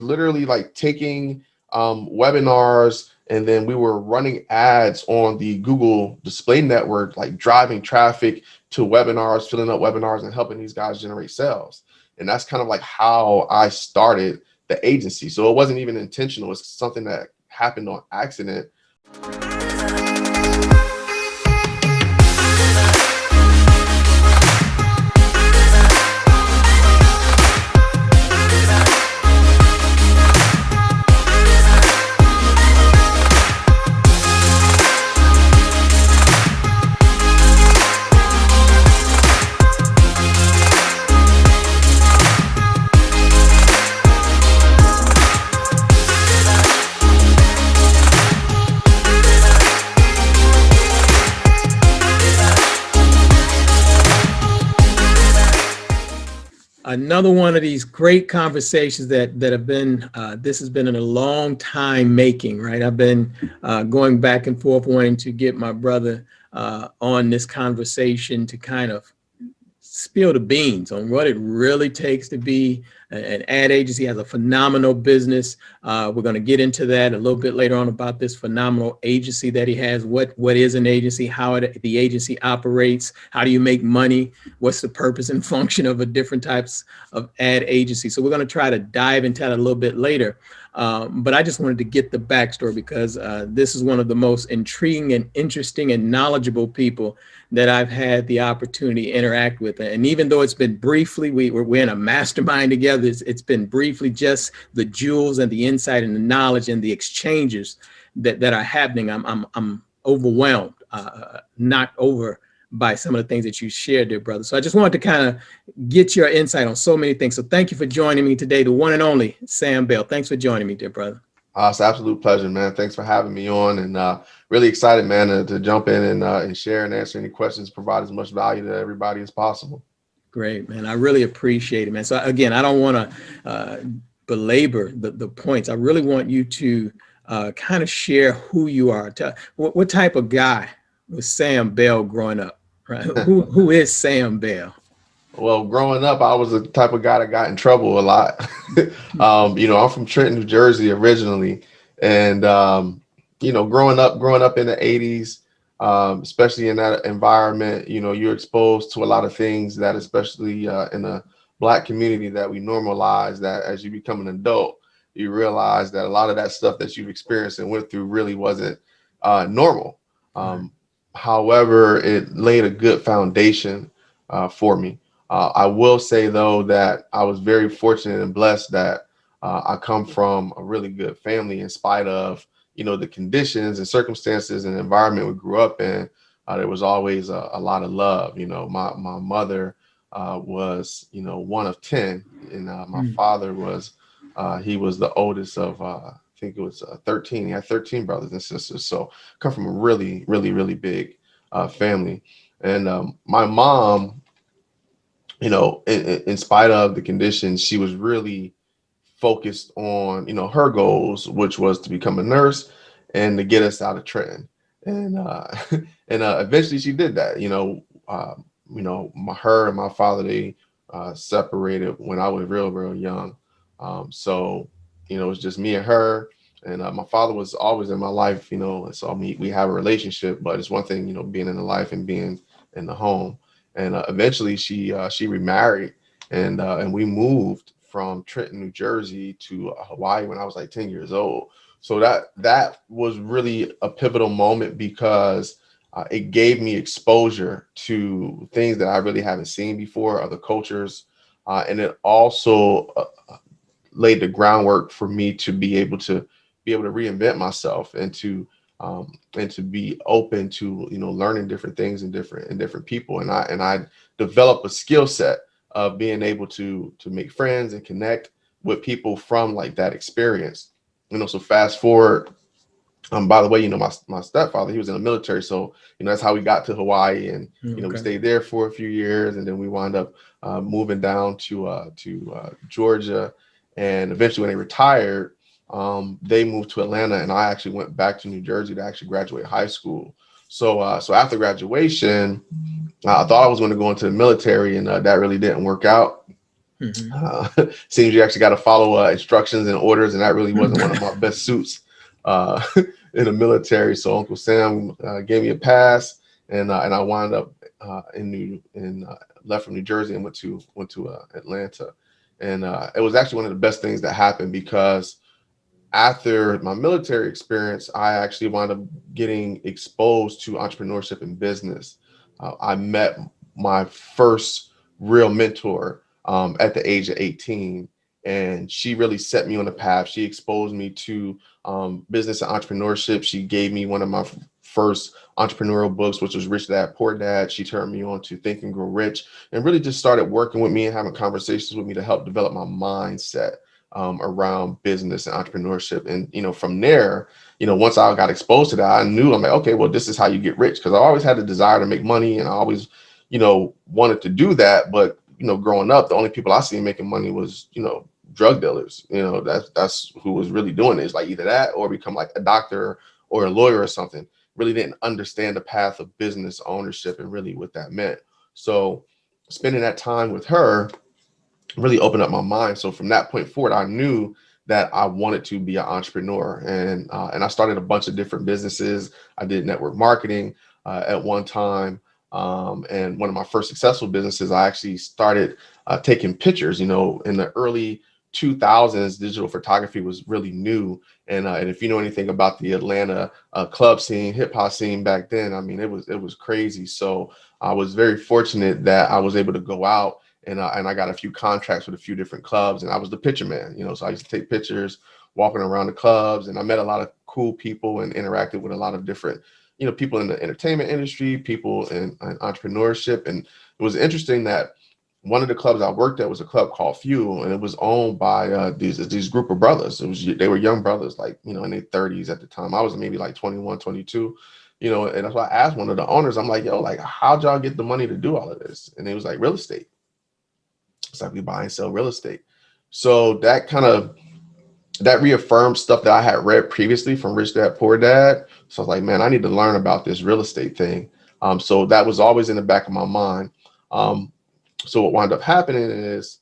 literally like taking webinars, and then we were running ads on the Google display network, like driving traffic to webinars, filling up webinars, and helping these guys generate sales. And that's kind of like how I started the agency. So it wasn't even intentional. It's something that happened on accident. Another one of these great conversations that have been, this has been in a long time making, right? I've been going back and forth wanting to get my brother on this conversation to kind of spill the beans on what it really takes to be an ad agency. Has a phenomenal business. We're going to get into that a little bit later on about this phenomenal agency that he has. What is an agency? How the agency operates? How do you make money? What's the purpose and function of a different types of ad agency? So we're going to try to dive into that a little bit later. But I just wanted to get the backstory because this is one of the most intriguing and interesting and knowledgeable people that I've had the opportunity to interact with. And even though it's been briefly, we're in a mastermind together, it's been briefly just the jewels and the insight and the knowledge and the exchanges that are happening. I'm overwhelmed, knocked over by some of the things that you shared, dear brother. So I just wanted to kind of get your insight on so many things. So thank you for joining me today, the one and only Sam Bell. Thanks for joining me, dear brother. It's an absolute pleasure, man. Thanks for having me on, and really excited, man, to jump in and share and answer any questions, provide as much value to everybody as possible. Great, man. I really appreciate it, man. So again, I don't want to belabor the points. I really want you to kind of share who you are. What type of guy was Sam Bell growing up? Right? Who is Sam Bell? Well, growing up, I was the type of guy that got in trouble a lot. I'm from Trenton, New Jersey originally. And, growing up in the 80s, especially in that environment, you're exposed to a lot of things that, especially in the Black community, that we normalize, that as you become an adult, you realize that a lot of that stuff that you've experienced and went through really wasn't normal. However, it laid a good foundation for me. I will say, though, that I was very fortunate and blessed that I come from a really good family in spite of, the conditions and circumstances and environment we grew up in. There was always a lot of love. My mother was, one of 10, and my father was, he was the oldest of, I think it was 13. He had 13 brothers and sisters. So I come from a really, really, really big family. And my mom, in spite of the conditions, she was really focused on, her goals, which was to become a nurse and to get us out of Trenton. And eventually she did that. Her and my father, they separated when I was real, real young. So it was just me and her. And my father was always in my life, so we have a relationship, but it's one thing, being in the life and being in the home. And eventually she remarried, and we moved from Trenton, New Jersey to Hawaii when I was like 10 years old. So that was really a pivotal moment because it gave me exposure to things that I really haven't seen before, other cultures. And it also laid the groundwork for me to be able to reinvent myself and to be open to, learning different things and different people. And I developed a skill set of being able to make friends and connect with people from like that experience. So fast forward, by the way, my stepfather, he was in the military. So, that's how we got to Hawaii, and, we stayed there for a few years, and then we wound up moving down to Georgia. And eventually when they retired, they moved to Atlanta, and I actually went back to New Jersey to actually graduate high school. So after graduation, I thought I was going to go into the military, and that really didn't work out. Hmm. Uh, Seems you actually got to follow instructions and orders, and that really wasn't one of my best suits uh, in the military. So Uncle Sam gave me a pass, and I wound up left from New Jersey and went to Atlanta, and it was actually one of the best things that happened because after my military experience, I actually wound up getting exposed to entrepreneurship and business. I met my first real mentor at the age of 18, and she really set me on the path. She exposed me to business and entrepreneurship. She gave me one of my first entrepreneurial books, which was Rich Dad Poor Dad. She turned me on to Think and Grow Rich, and really just started working with me and having conversations with me to help develop my mindset around business and entrepreneurship. And, from there, once I got exposed to that, I knew I'm like, okay, well, this is how you get rich. Cause I always had the desire to make money and I always, wanted to do that. But, growing up, the only people I seen making money was, drug dealers. That's who was really doing it. It's like either that or become like a doctor or a lawyer or something. Really didn't understand the path of business ownership and really what that meant. So spending that time with her really opened up my mind. So from that point forward, I knew that I wanted to be an entrepreneur, and I started a bunch of different businesses. I did network marketing at one time, and one of my first successful businesses, I actually started taking pictures. In the early 2000s, digital photography was really new, and if you know anything about the Atlanta club scene, hip hop scene back then, I mean, it was crazy. So I was very fortunate that I was able to go out and I got a few contracts with a few different clubs, and I was the picture man. So I used to take pictures walking around the clubs, and I met a lot of cool people and interacted with a lot of different, people in the entertainment industry, people in entrepreneurship. And it was interesting that one of the clubs I worked at was a club called Fuel, and it was owned by these group of brothers. They were young brothers, like in their 30s at the time. I was maybe like 21, 22. And that's why I asked one of the owners, I'm like, yo, like, how'd y'all get the money to do all of this? And it was like real estate. It's like we buy and sell real estate. So that reaffirmed stuff that I had read previously from Rich Dad Poor Dad. So I was like, man, I need to learn about this real estate thing. So that was always in the back of my mind. Um, so what wound up happening is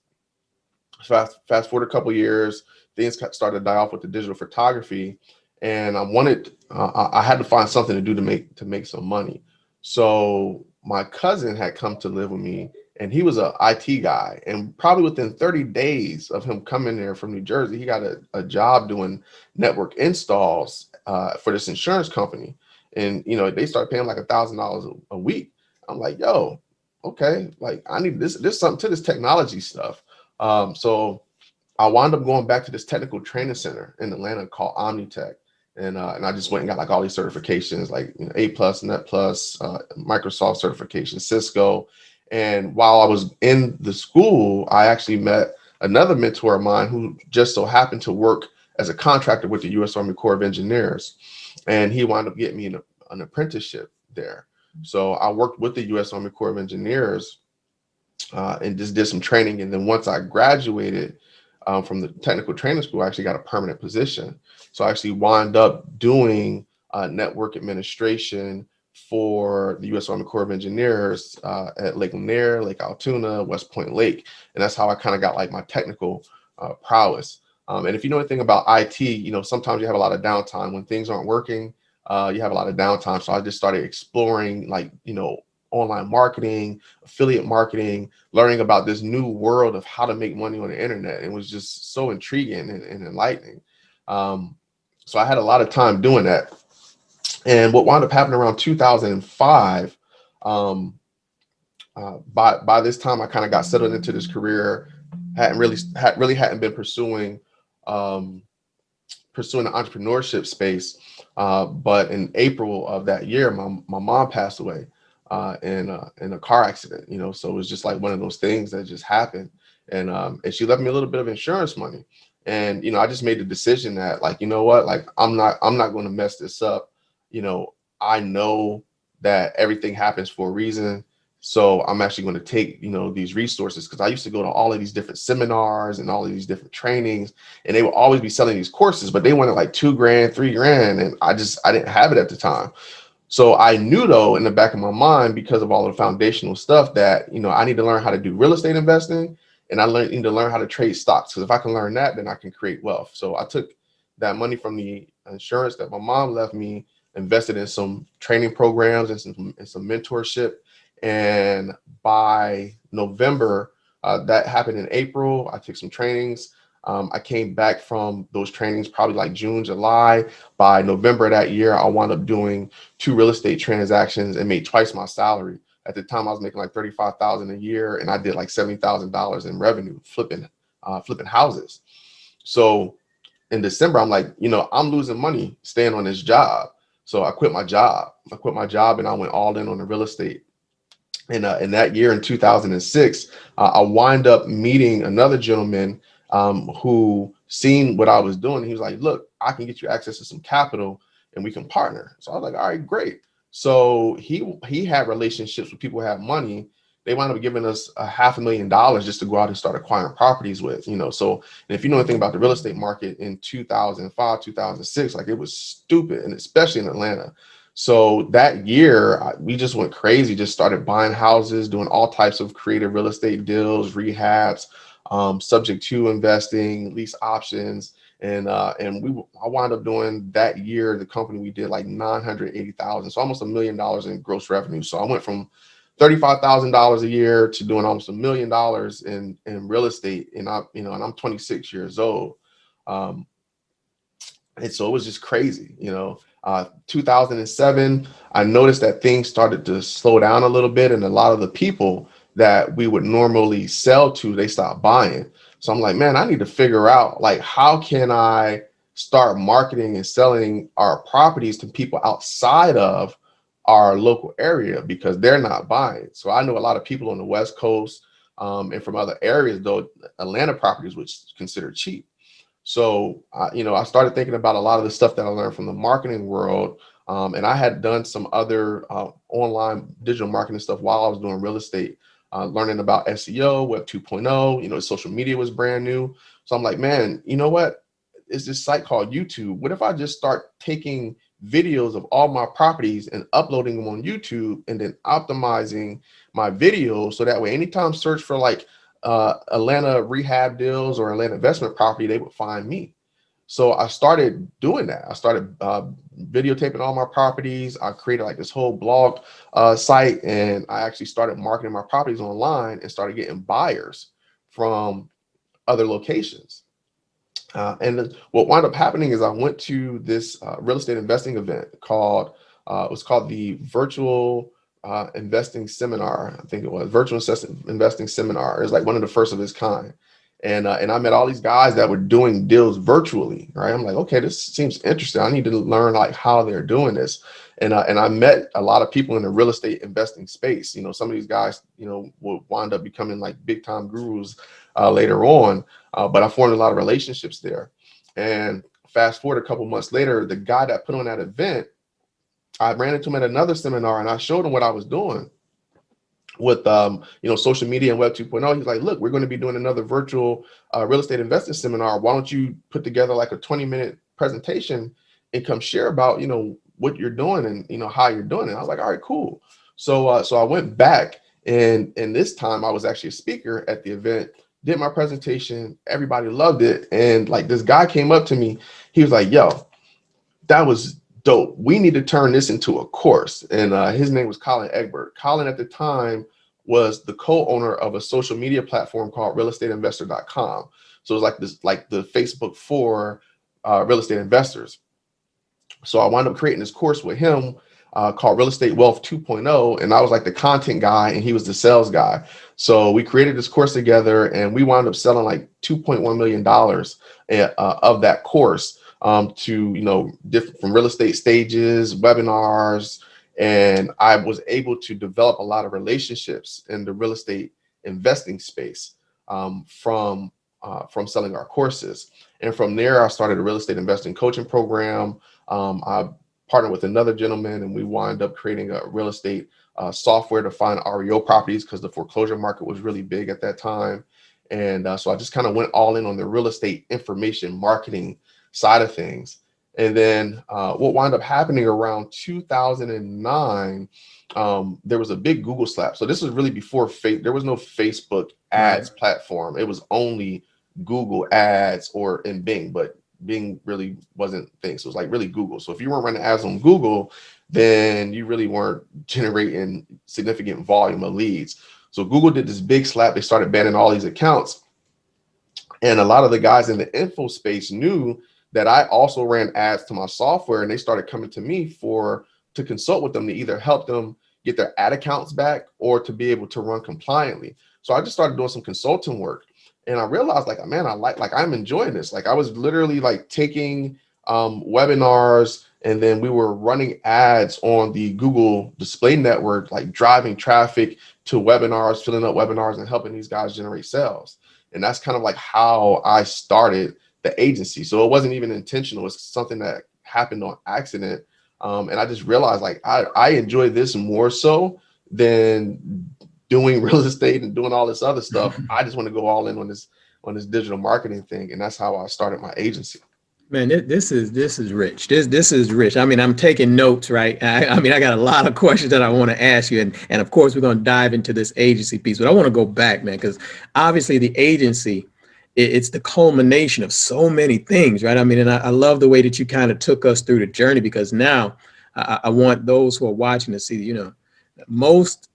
fast forward a couple years, things started to die off with the digital photography, and I had to find something to do to make some money. So my cousin had come to live with me, and he was a IT guy, and probably within 30 days of him coming there from New Jersey, he got a job doing network installs for this insurance company, and they started paying like $1,000 a week. I'm like, yo, okay, like I need this. There's something to this technology stuff. So I wound up going back to this technical training center in Atlanta called Omnitech. And I just went and got like all these certifications, like A plus, Net plus, Microsoft certification, Cisco. And while I was in the school, I actually met another mentor of mine who just so happened to work as a contractor with the U.S. Army Corps of Engineers. And he wound up getting me an apprenticeship there. So I worked with the U.S. Army Corps of Engineers and just did some training. And then once I graduated from the technical training school, I actually got a permanent position. So I actually wound up doing network administration for the U.S. Army Corps of Engineers at Lake Lanier, Lake Altoona, West Point Lake. And that's how I kind of got like my technical prowess. And if you know anything about IT, sometimes you have a lot of downtime when things aren't working. You have a lot of downtime. So I just started exploring like, online marketing, affiliate marketing, learning about this new world of how to make money on the internet. It was just so intriguing and enlightening. Um, so I had a lot of time doing that. And what wound up happening around 2005, um, by this time I kind of got settled into this career, hadn't been um, pursuing the entrepreneurship space. But in April of that year, my mom passed away in a car accident. So it was just like one of those things that just happened, and she left me a little bit of insurance money, and I just made the decision that like what, like I'm not going to mess this up. I know that everything happens for a reason. So I'm actually going to take, these resources because I used to go to all of these different seminars and all of these different trainings, and they will always be selling these courses, but they wanted like $2,000, $3,000. And I didn't have it at the time. So I knew though, in the back of my mind, because of all of the foundational stuff that, I need to learn how to do real estate investing and I need to learn how to trade stocks, because if I can learn that, then I can create wealth. So I took that money from the insurance that my mom left me, invested in some training programs and some mentorship. And by November, that happened in April. I took some trainings. I came back from those trainings probably like June, July. By November of that year, I wound up doing 2 real estate transactions and made twice my salary. At the time, I was making like 35,000 a year, and I did like $70,000 in revenue flipping houses. So in December, I'm like, I'm losing money staying on this job. So I quit my job. And I went all in on the real estate. And in that year, in 2006, I wind up meeting another gentleman who seen what I was doing. He was like, look, I can get you access to some capital and we can partner. So I was like, all right, great. So he had relationships with people who have money. They wound up giving us $500,000 just to go out and start acquiring properties with. So, and if you know anything about the real estate market in 2005, 2006, like, it was stupid, and especially in Atlanta. So that year, we just went crazy, just started buying houses, doing all types of creative real estate deals, rehabs, subject to investing, lease options. And I wound up doing that year, the company, we did like 980,000, so almost $1 million in gross revenue. So I went from $35,000 a year to doing almost $1 million in real estate. And I'm 26 years old. Um, and so it was just crazy. 2007, I noticed that things started to slow down a little bit, and a lot of the people that we would normally sell to, they stopped buying. So I'm like, man, I need to figure out, like, how can I start marketing and selling our properties to people outside of our local area, because they're not buying. So I know a lot of people on the West Coast, and from other areas, though Atlanta properties, which is considered cheap. So, I started thinking about a lot of the stuff that I learned from the marketing world. And I had done some other online digital marketing stuff while I was doing real estate, learning about SEO, Web 2.0. Social media was brand new. So I'm like, man, you know what? It's this site called YouTube. What if I just start taking videos of all my properties and uploading them on YouTube, and then optimizing my videos so that way, anytime search for like Atlanta rehab deals or Atlanta investment property, they would find me. So I started doing that. I started videotaping all my properties. I created like this whole blog site, and I actually started marketing my properties online and started getting buyers from other locations. And what wound up happening is I went to this real estate investing event it was called the Virtual Investing Seminar. I think it was Investing Seminar. It was like one of the first of its kind. And I met all these guys that were doing deals virtually, right? I'm like, okay, this seems interesting. I need to learn like how they're doing this. And I met a lot of people in the real estate investing space. Some of these guys, would wind up becoming like big time gurus later on. But I formed a lot of relationships there. And fast forward a couple months later, the guy that put on that event, I ran into him at another seminar, and I showed him what I was doing with social media and Web 2.0. He's like, look, we're going to be doing another virtual real estate investing seminar. Why don't you put together like a 20-minute presentation and come share about what you're doing and how you're doing it. I was like, all right, cool. So I went back, and this time I was actually a speaker at the event, did my presentation. Everybody loved it. And like, this guy came up to me. He was like, yo, that was dope. We need to turn this into a course. And his name was Colin Egbert. Colin at the time was the co-owner of a social media platform called realestateinvestor.com. So it was like this, like the Facebook for real estate investors. So I wound up creating this course with him called Real Estate Wealth 2.0. And I was like the content guy, and he was the sales guy. So we created this course together, and we wound up selling like $2.1 million of that course to, different from real estate stages, webinars. And I was able to develop a lot of relationships in the real estate investing space from selling our courses. And from there, I started a real estate investing coaching program. I partnered with another gentleman, and we wind up creating a real estate software to find REO properties, because the foreclosure market was really big at that time. And so I just kind of went all in on the real estate information marketing side of things. And then what wound up happening around 2009, there was a big Google slap. So this was really before there was no Facebook Right. ads platform. It was only Google ads or in Bing, but Bing really wasn't thing. So it was like really Google. So if you weren't running ads on Google, then you really weren't generating significant volume of leads. So Google did this big slap. They started banning all these accounts. And a lot of the guys in the info space knew that I also ran ads to my software, and they started coming to me to consult with them to either help them get their ad accounts back or to be able to run compliantly. So I just started doing some consulting work, and I realized like, man, I'm enjoying this. Like I was literally like taking webinars, and then we were running ads on the Google display network, like driving traffic to webinars, filling up webinars, and helping these guys generate sales. And that's kind of like how I started the agency. So it wasn't even intentional. It's something that happened on accident. And I just realized like I enjoy this more so than doing real estate and doing all this other stuff. I just want to go all in on this digital marketing thing. And that's how I started my agency. Man, this is rich. This is rich. I mean, I'm taking notes, right? I mean, I got a lot of questions that I want to ask you, and of course, we're going to dive into this agency piece. But I want to go back, man, because obviously the agency, it's the culmination of so many things, right? I mean, and I love the way that you kind of took us through the journey, because now I want those who are watching to see, most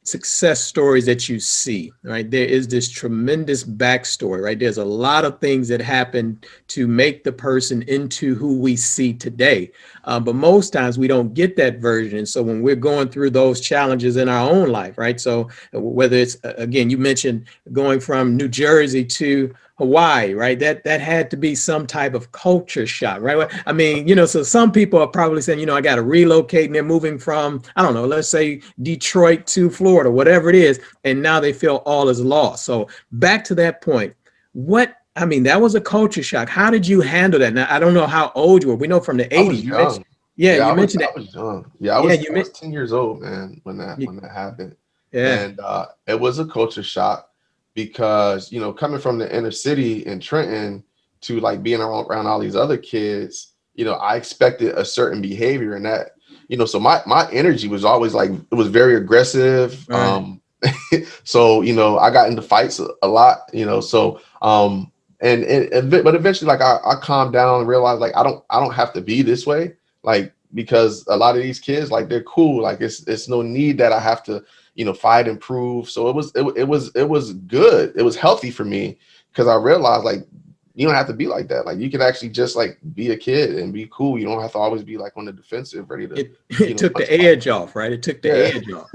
success stories that you see, right? There is this tremendous backstory, right? There's a lot of things that happen to make the person into who we see today. But most times we don't get that version. And so when we're going through those challenges in our own life, right? So whether it's, again, you mentioned going from New Jersey to Hawaii, right? That had to be some type of culture shock, right? I mean, so some people are probably saying, I got to relocate, and they're moving from, I don't know, let's say Detroit to Florida, whatever it is, and now they feel all is lost. So back to that point, I mean, that was a culture shock. How did you handle that? Now, I don't know how old you were. We know from the I was 80s. You mentioned, young. yeah, Yeah, you mentioned I that. was young. Yeah, Yeah, I was 10 years old, man, when that happened. yeah, And it was a culture shock because, coming from the inner city in Trenton to like being around all these other kids, I expected a certain behavior, and that, so my energy was always like, it was very aggressive. right. So, I got into fights a lot, so but eventually like I calmed down and realized like I don't have to be this way, like, because a lot of these kids, like, they're cool, like it's no need that I have to fight and prove. So it was good, it was healthy for me, because I realized like you don't have to be like that. Like you can actually just like be a kid and be cool. You don't have to always be like on the defensive, ready to It took punch the somebody. edge off, right? It took the Yeah. edge off.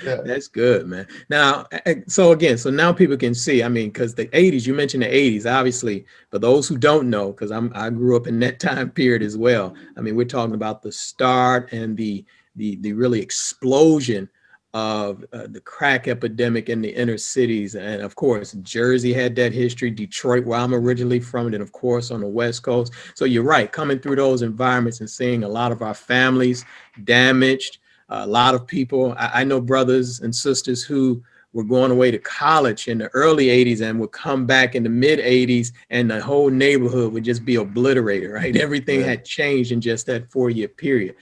Yeah. That's good, man. Now, so again, so now people can see. I mean, because the '80s, you mentioned the '80s, obviously. For those who don't know, because I grew up in that time period as well. I mean, we're talking about the start and the really explosion of the crack epidemic in the inner cities, and of course, Jersey had that history. Detroit, where I'm originally from, and of course on the West Coast. So you're right, coming through those environments and seeing a lot of our families damaged, a lot of people. I know brothers and sisters who were going away to college in the early 80s and would come back in the mid 80s, and the whole neighborhood would just be obliterated, right? Everything Yeah. had changed in just that 4-year period.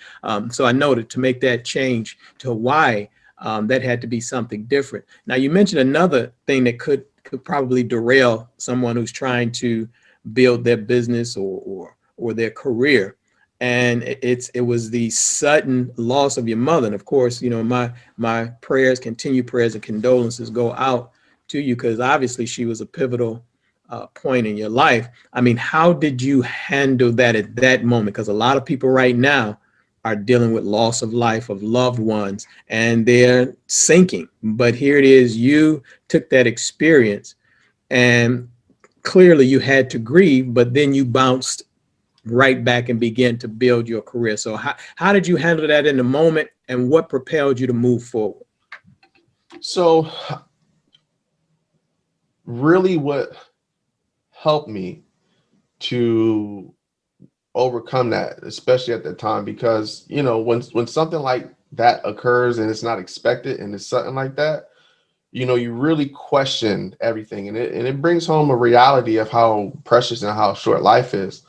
So I know that to make that change to Hawaii, that had to be something different. Now, you mentioned another thing that could probably derail someone who's trying to build their business or their career, and it was the sudden loss of your mother. And of course, my continued prayers and condolences go out to you, because obviously she was a pivotal point in your life. I mean, how did you handle that at that moment? Because a lot of people right now are dealing with loss of life of loved ones, and they're sinking. But here it is, you took that experience, and clearly you had to grieve, but then you bounced right back and begin to build your career. So how did you handle that in the moment, and what propelled you to move forward? So really what helped me to overcome that, especially at the time, because when something like that occurs and it's not expected and it's something like that, you really question everything, and it brings home a reality of how precious and how short life is.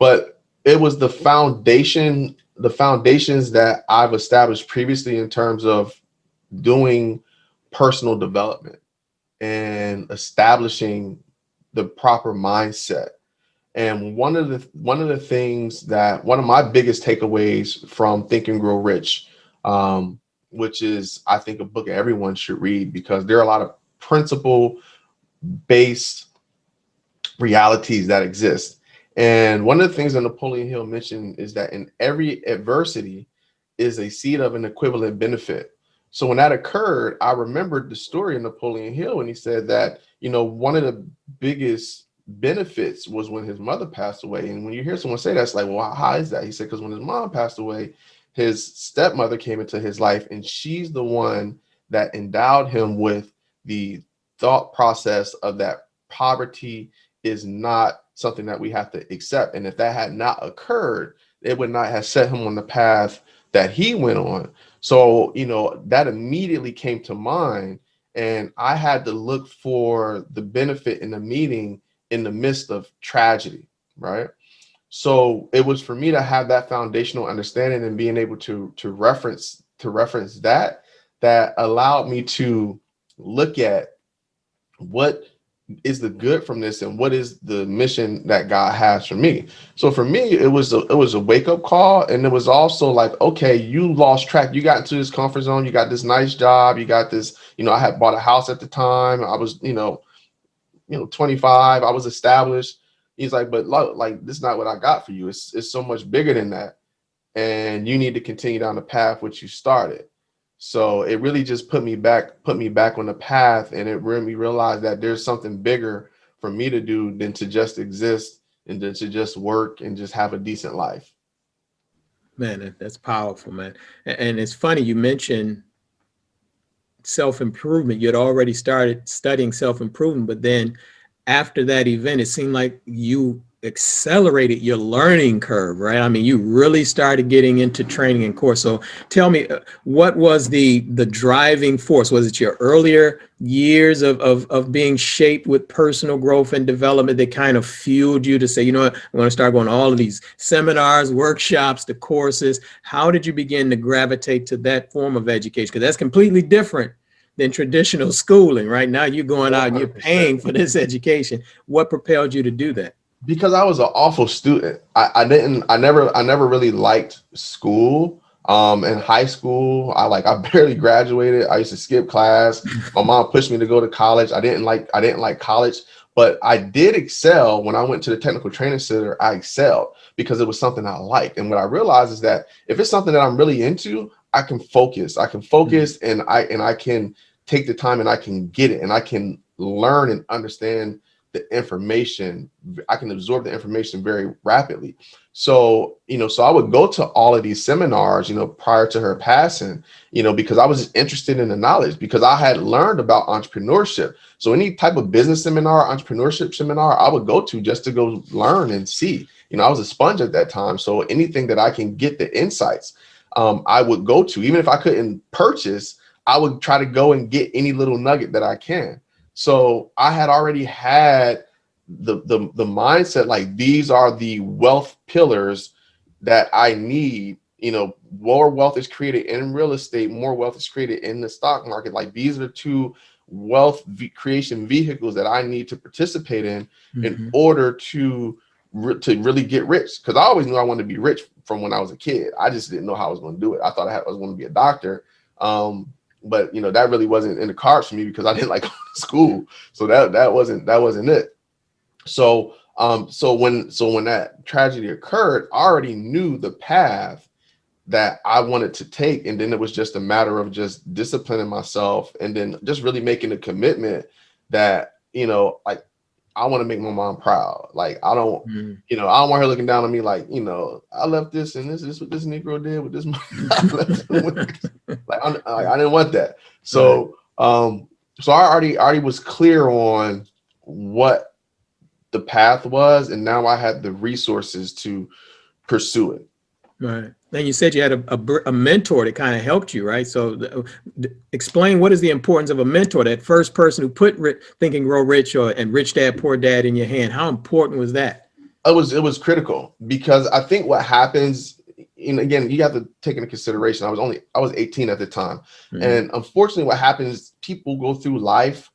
but it was the foundations that I've established previously in terms of doing personal development and establishing the proper mindset. And one of the things that one of my biggest takeaways from Think and Grow Rich, which is I think a book everyone should read, because there are a lot of principle based realities that exist. And one of the things that Napoleon Hill mentioned is that in every adversity is a seed of an equivalent benefit. So when that occurred, I remembered the story of Napoleon Hill, and he said that, one of the biggest benefits was when his mother passed away. And when you hear someone say that, it's like, well, how is that? He said, because when his mom passed away, his stepmother came into his life, and she's the one that endowed him with the thought process of that poverty is not something that we have to accept. And if that had not occurred, it would not have set him on the path that he went on. So, that immediately came to mind. And I had to look for the benefit in the meeting in the midst of tragedy, right? So it was for me to have that foundational understanding and being able to reference that allowed me to look at what is the good from this and what is the mission that God has for me. So for me, it was a wake up call, and it was also like, okay, you lost track. You got into this comfort zone. You got this nice job. You got this. I had bought a house at the time. I was 25. I was established. He's like, but look, like this is not what I got for you. It's so much bigger than that, and you need to continue down the path which you started. So it really just put me back on the path, and it made me realize that there's something bigger for me to do than to just exist and then to just work and just have a decent life. Man, that's powerful, man. And it's funny you mentioned self-improvement. You had already started studying self-improvement, but then after that event, it seemed like you accelerated your learning curve, right? I mean, you really started getting into training and course. So tell me, what was the driving force? Was it your earlier years of being shaped with personal growth and development that kind of fueled you to say, you know what, I'm going to start going to all of these seminars, workshops, the courses? How did you begin to gravitate to that form of education? Because that's completely different than traditional schooling. Right now, you're going out and you're 100%. paying for this education. What propelled you to do that? Because I was an awful student. I never really liked school. In high school, I barely graduated. I used to skip class. My mom pushed me to go to college. I didn't like college, but I did excel when I went to the technical training center. I excelled because it was something I liked. And what I realized is that if it's something that I'm really into, I can focus. I can focus, and I can take the time, and I can get it, and I can learn and understand the information. I can absorb the information very rapidly. So, so I would go to all of these seminars, prior to her passing, because I was just interested in the knowledge, because I had learned about entrepreneurship. So any type of business seminar, entrepreneurship seminar, I would go to just to go learn and see. I was a sponge at that time. So anything that I can get the insights, I would go to. Even if I couldn't purchase, I would try to go and get any little nugget that I can. So I had already had the mindset, like these are the wealth pillars that I need. More wealth is created in real estate, more wealth is created in the stock market. Like these are the two creation vehicles that I need to participate in order to really get rich. Because I always knew I wanted to be rich from when I was a kid. I just didn't know how I was going to do it. I thought I was going to be a doctor. But that really wasn't in the cards for me because I didn't like going to school. So that wasn't it. So when that tragedy occurred, I already knew the path that I wanted to take. And then it was just a matter of just disciplining myself, and then just really making a commitment that, like, I want to make my mom proud. Like, I don't want her looking down on me like, I left this, and this is what this Negro did with this money. I left him with this. I didn't want that. So, so I already was clear on what the path was, and now I had the resources to pursue it. Right. Then you said you had a mentor that kind of helped you, right? So explain, what is the importance of a mentor, that first person who put Think and Grow Rich and Rich Dad, Poor Dad in your hand? How important was that? it was critical because I think what happens, and again, you have to take into consideration. I was 18 at the time, Mhm. and unfortunately, what happens is people go through life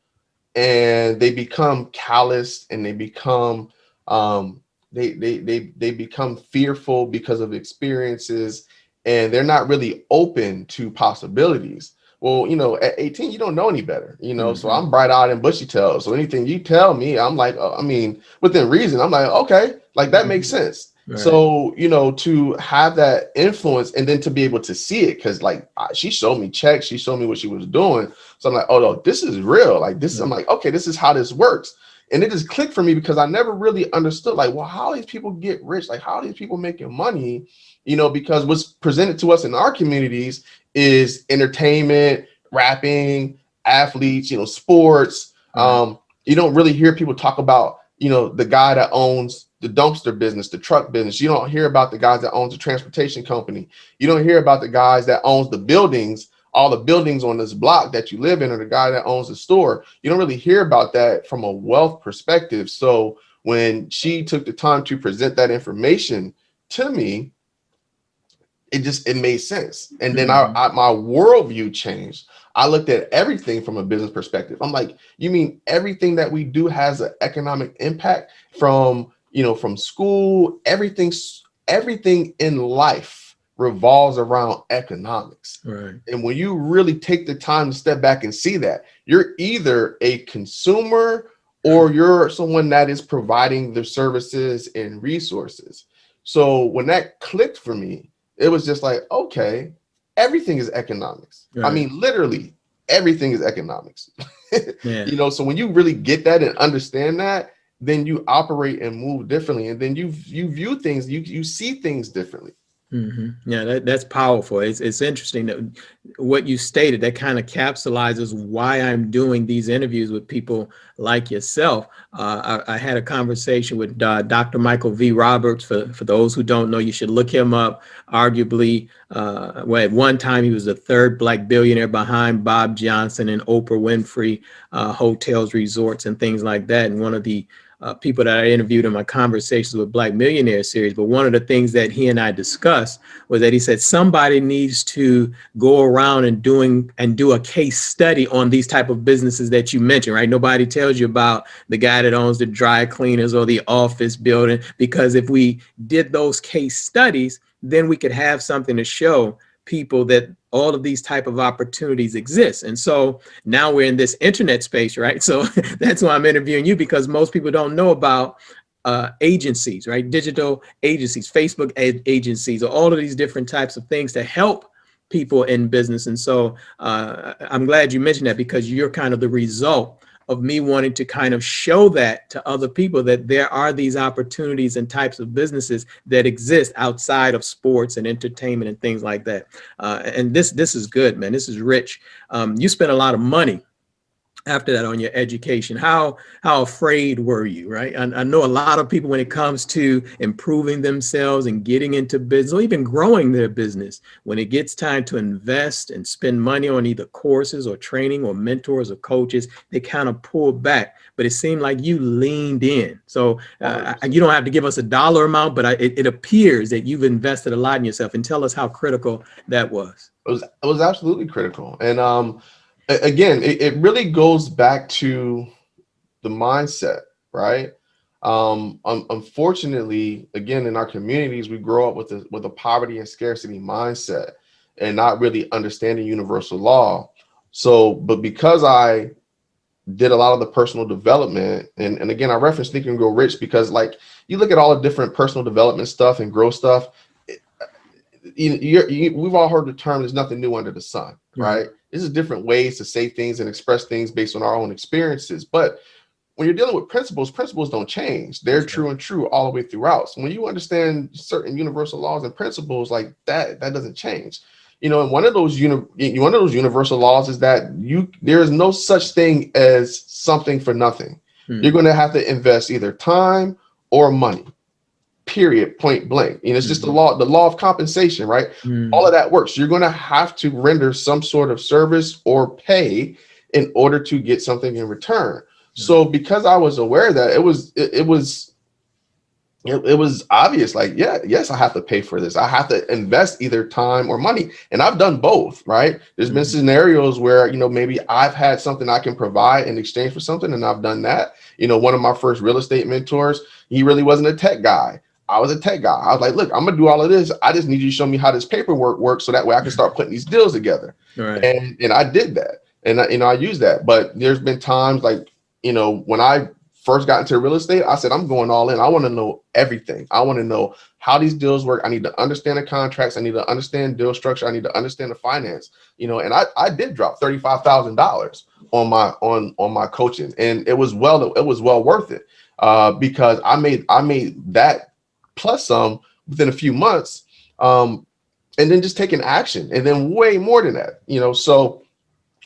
and they become calloused and they become um, they become fearful because of experiences, and they're not really open to possibilities. Well, at 18 you don't know any better, so Mhm. I'm bright eyed and bushy tailed, so anything you tell me, I'm like, I mean, within reason, I'm like, okay, like that makes Mhm. sense. Right. So to have that influence and then to be able to see it, because like she showed me checks, she showed me what she was doing, so I'm like, oh no, this is real. Like this, I'm Right. like, okay, this is how this works. And it just clicked for me because I never really understood, like, well, how these people get rich? Like, how are these people making money? Because what's presented to us in our communities is entertainment, rapping, athletes, sports. Right. You don't really hear people talk about, the guy that owns the dumpster business, the truck business. You don't hear about the guys that owns the transportation company. You don't hear about the guys that owns the buildings, all the buildings on this block that you live in, or the guy that owns the store. You don't really hear about that from a wealth perspective. So when she took the time to present that information to me, it made sense. And then Mhm. my worldview changed. I looked at everything from a business perspective. I'm like, you mean everything that we do has an economic impact, from school, everything in life revolves around economics. Right. And when you really take the time to step back and see that, you're either a consumer or you're someone that is providing the services and resources. So when that clicked for me, it was just like, okay, everything is economics. I Right. mean, literally everything is economics. Yeah. So when you really get that and understand that, then you operate and move differently, and then you view things, you see things differently. Yeah, that's powerful. It's interesting that what you stated that kind of capsulizes why I'm doing these interviews with people like yourself. I had a conversation with Dr. Michael V. Roberts. For those who don't know, you should look him up. Arguably, well, at one time he was the third Black billionaire behind Bob Johnson and Oprah Winfrey, hotels, resorts, and things like that. And one of the people that I interviewed in my Conversations with Black Millionaires series. But one of the things that he and I discussed was that he said somebody needs to go around and do a case study on these type of businesses that you mentioned, right? Nobody tells you about the guy that owns the dry cleaners or the office building, because if we did those case studies, then we could have something to show people that all of these type of opportunities exist. And so now we're in this internet space, right? So that's why I'm interviewing you, because most people don't know about agencies, right? Digital agencies, Facebook agencies, or all of these different types of things to help people in business. And so I'm glad you mentioned that, because you're kind of the result of me wanting to kind of show that to other people, that there are these opportunities and types of businesses that exist outside of sports and entertainment and things like that. And this is good, man. This is rich. You spent a lot of money after that on your education. How afraid were you, right? I know a lot of people, when it comes to improving themselves and getting into business or even growing their business, when it gets time to invest and spend money on either courses or training or mentors or coaches, they kind of pull back. But it seemed like you leaned in. So you 100%. don't have to give us a dollar amount, but it appears that you've invested a lot in yourself. And tell us how critical that was. It was absolutely critical. And again, it really goes back to the mindset, right? Unfortunately, again, in our communities, we grow up with a poverty and scarcity mindset and not really understanding universal law. So, but because I did a lot of the personal development, and again, I reference Think and Grow Rich because, like, you look at all the different personal development stuff and growth stuff. We've all heard the term "there's nothing new under the sun," Right. right? This is different ways to say things and express things based on our own experiences. But when you're dealing with principles don't change. They're That's right. true and true all the way throughout. So when you understand certain universal laws and principles like that, that doesn't change. And one of those universal laws is that there is no such thing as something for nothing. You're Mm-hmm. going to have to invest either time or money. Period. Point blank. It's just Mm-hmm. the law of compensation, right? All of that works. You're going to have to render some sort of service or pay in order to get something in return. Right. So because I was aware that it was it was obvious, like, yeah, yes, I have to pay for this. I have to invest either time or money. And I've done both, right? There's been Mhm. scenarios where, maybe I've had something I can provide in exchange for something, and I've done that. One of my first real estate mentors, he really wasn't a tech guy. I was a tech guy. I was like, look, I'm gonna do all of this. I just need you to show me how this paperwork works so that way I can start putting these deals together. Right. And I did that. And I used that. But there's been times like, when I first got into real estate, I said, I'm going all in. I want to know everything. I want to know how these deals work. I need to understand the contracts. I need to understand deal structure. I need to understand the finance, and I did drop $35,000 on my coaching, and it was well worth it, because I made that plus some within a few months, and then just taking action, and then way more than that, so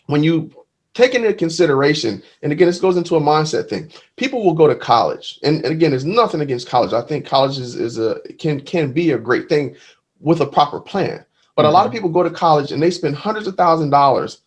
when you take into consideration, and again, this goes into a mindset thing. People will go to college, and again, there's nothing against college. I think college is a can be a great thing with a proper plan. But a lot of Mhm. people go to college and they spend hundreds of thousands of dollars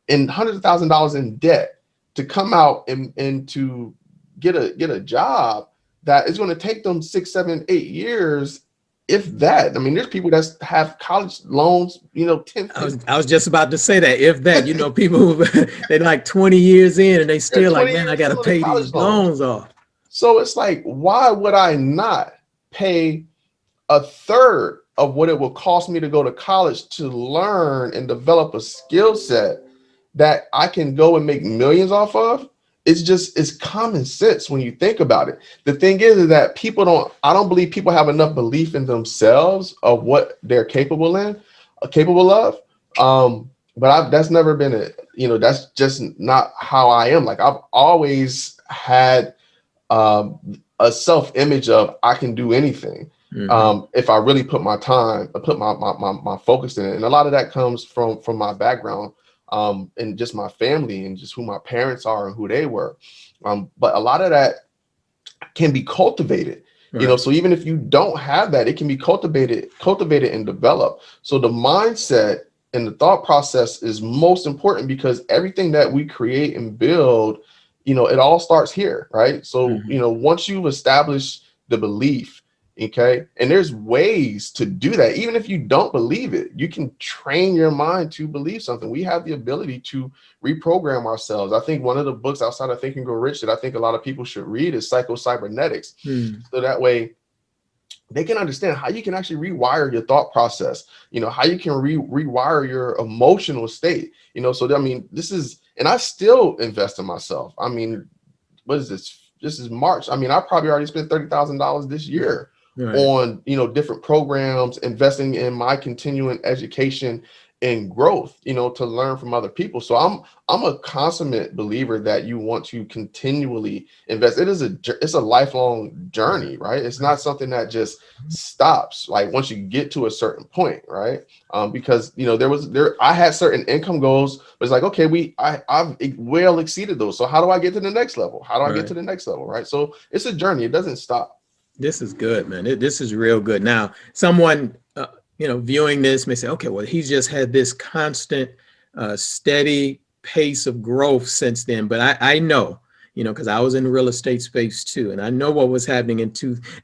in debt to come out and to get a job that is going to take them 6, 7, 8 years, if that. I mean, there's people that have college loans, 10, I 15, was I was just about to say that. If that, people who they like 20 years in and they they're still like, 20 man, I years gotta still in pay college these loans. loans off. So it's like, why would I not pay a third of what it will cost me to go to college to learn and develop a skill set that I can go and make millions off of? It's common sense when you think about it. The thing is that I don't believe people have enough belief in themselves of what they're capable of. That's never been that's just not how I am. Like, I've always had a self image of I can do anything, Hmm. if I really put my time, I put my focus in it. And a lot of that comes from my background, and just my family and just who my parents are and who they were. But a lot of that can be cultivated. Right. So even if you don't have that, it can be cultivated and developed. So the mindset and the thought process is most important, because everything that we create and build, it all starts here, right? So, Hmm. once you've established the belief, okay, and there's ways to do that. Even if you don't believe it, you can train your mind to believe something. We have the ability to reprogram ourselves. I think one of the books outside of Think and Grow Rich that I think a lot of people should read is Psycho-Cybernetics. Hmm. So that way they can understand how you can actually rewire your thought process, how you can rewire your emotional state, so I mean, and I still invest in myself. I mean, what is this? This is March. I mean, I probably already spent $30,000 this year Right. on, different programs, investing in my continuing education and growth, to learn from other people. So I'm a consummate believer that you want to continually invest. It's a lifelong journey, right? It's not something that just stops like once you get to a certain point, right? Because I had certain income goals, but it's like, okay, I've well exceeded those. So how do I get to the next level? How do I get Right. to the next level? Right. So it's a journey. It doesn't stop. This is good, man. This is real good. Now, someone viewing this may say, okay, well, he's just had this constant, steady pace of growth since then. But I know, because I was in the real estate space too, and I know what was happening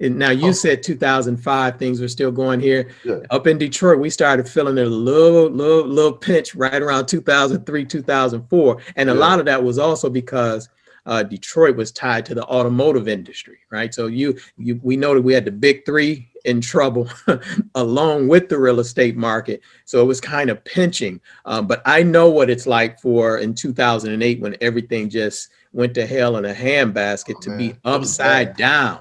And now you Oh, said 2005, things were still going here. yeah. Up in Detroit, we started feeling a little pinch right around 2003, 2004, and a Yeah. lot of that was also because Detroit was tied to the automotive industry, right? So we know that we had the big three in trouble along with the real estate market. So it was kind of pinching. But I know what it's like for in 2008 when everything just went to hell in a handbasket Oh, to be man, it was bad. upside down.